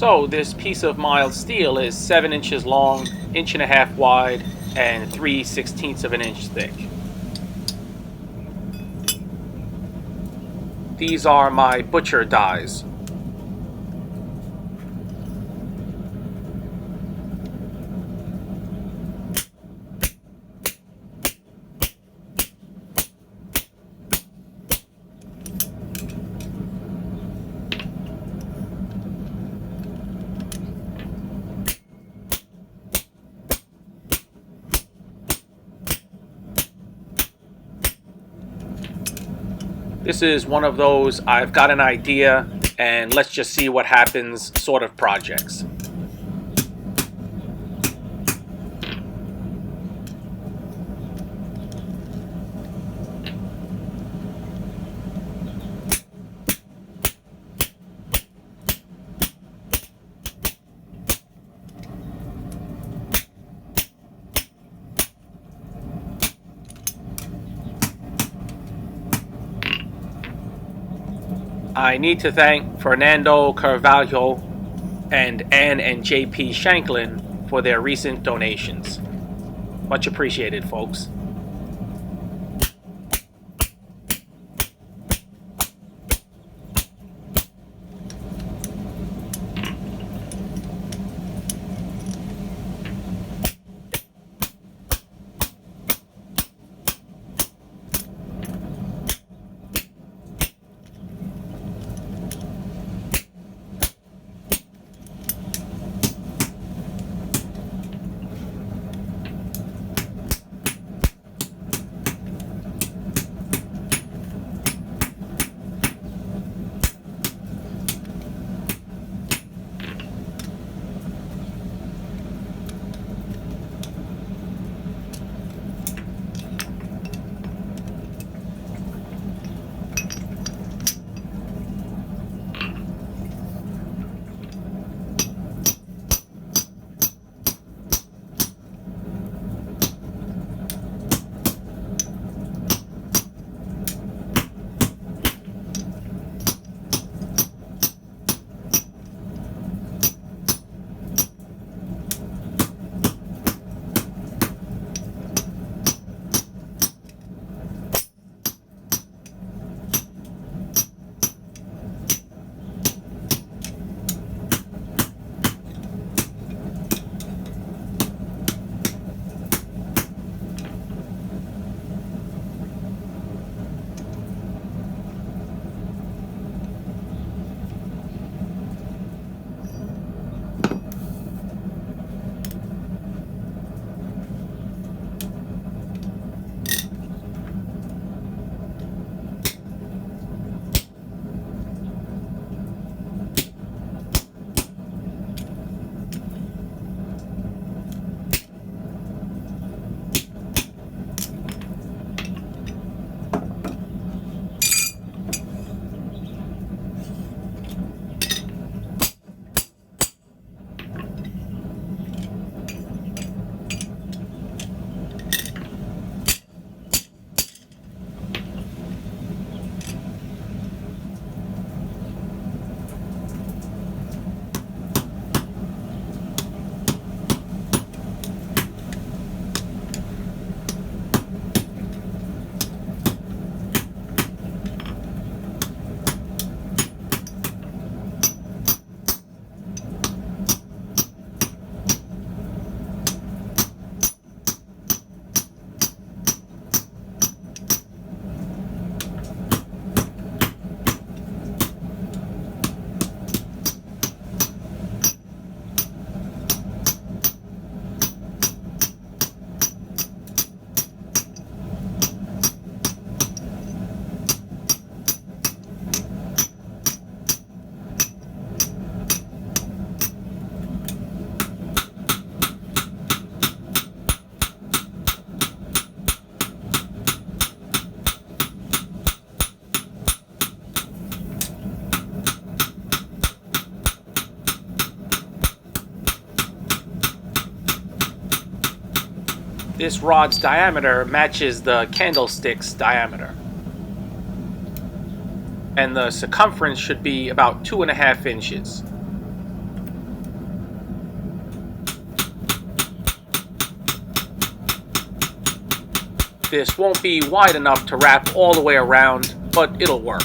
So this piece of mild steel is 7 inches long, inch and a half wide, and 3/16 of an inch thick. These are my butcher dies. This is one of those I've got an idea and let's just see what happens sort of projects. I need to thank Fernando Carvalho and Ann and JP Shanklin for their recent donations. Much appreciated, folks. This rod's diameter matches the candlestick's diameter. And the circumference should be about 2.5 inches. this won't be wide enough to wrap all the way around, but it'll work.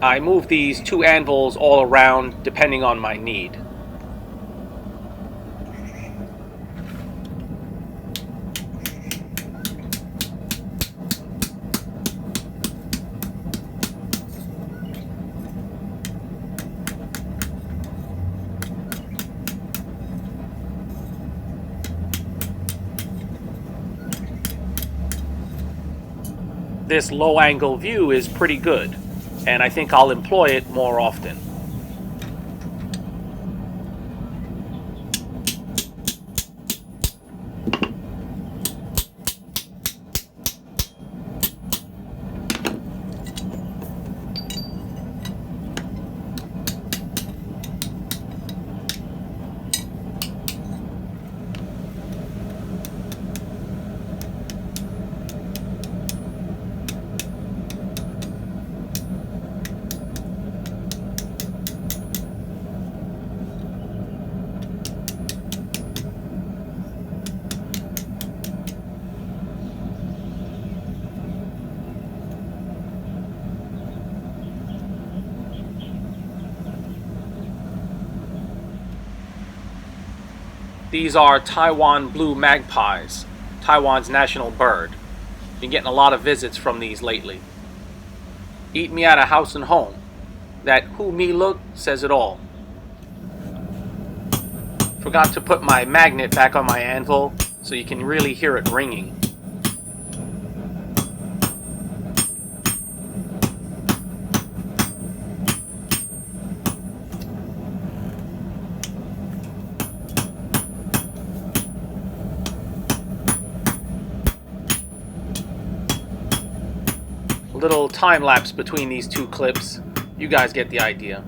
I move these 2 anvils all around depending on my need. This low angle view is pretty good, and I think I'll employ it more often. These are Taiwan blue magpies, Taiwan's national bird. Been getting a lot of visits from these lately. Eat me at a house and home. That who me look says it all. Forgot to put my magnet back on my anvil so you can really hear it ringing. Little time lapse between these 2 clips. You guys get the idea.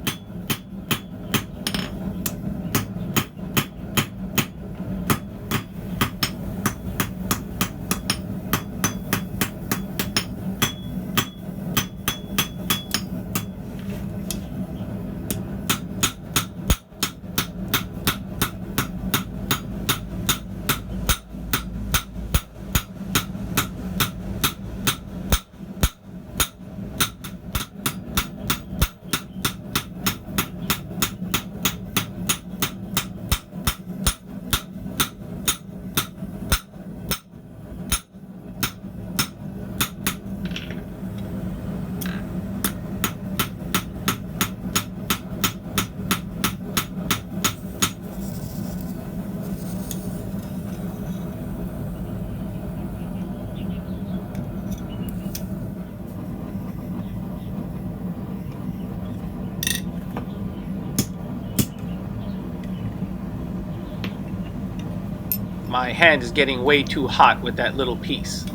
My hand is getting way too hot with that little piece.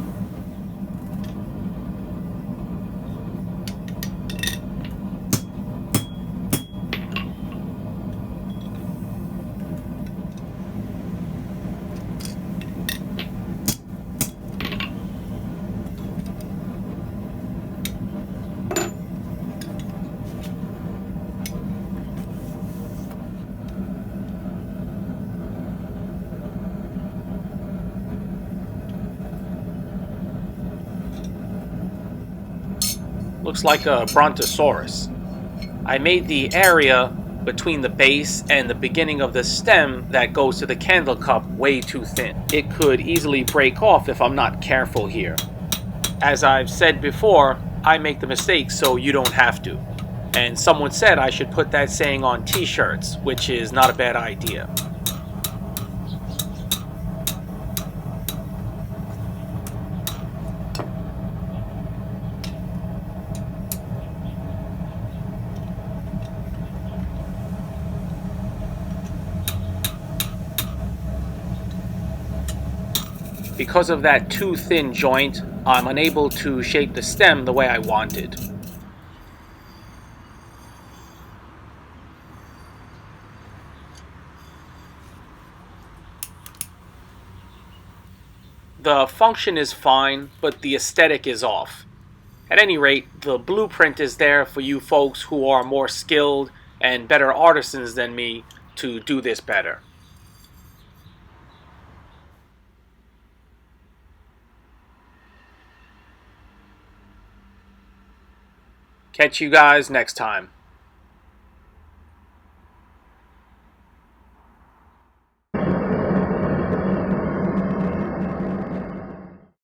Looks like a brontosaurus. I made the area between the base and the beginning of the stem that goes to the candle cup way too thin. It could easily break off if I'm not careful here. As I've said before, I make the mistakes so you don't have to. And someone said I should put that saying on t-shirts, which is not a bad idea. Because of that too thin joint, I'm unable to shape the stem the way I wanted. The function is fine, but the aesthetic is off. At any rate, the blueprint is there for you folks who are more skilled and better artisans than me to do this better. Catch you guys next time.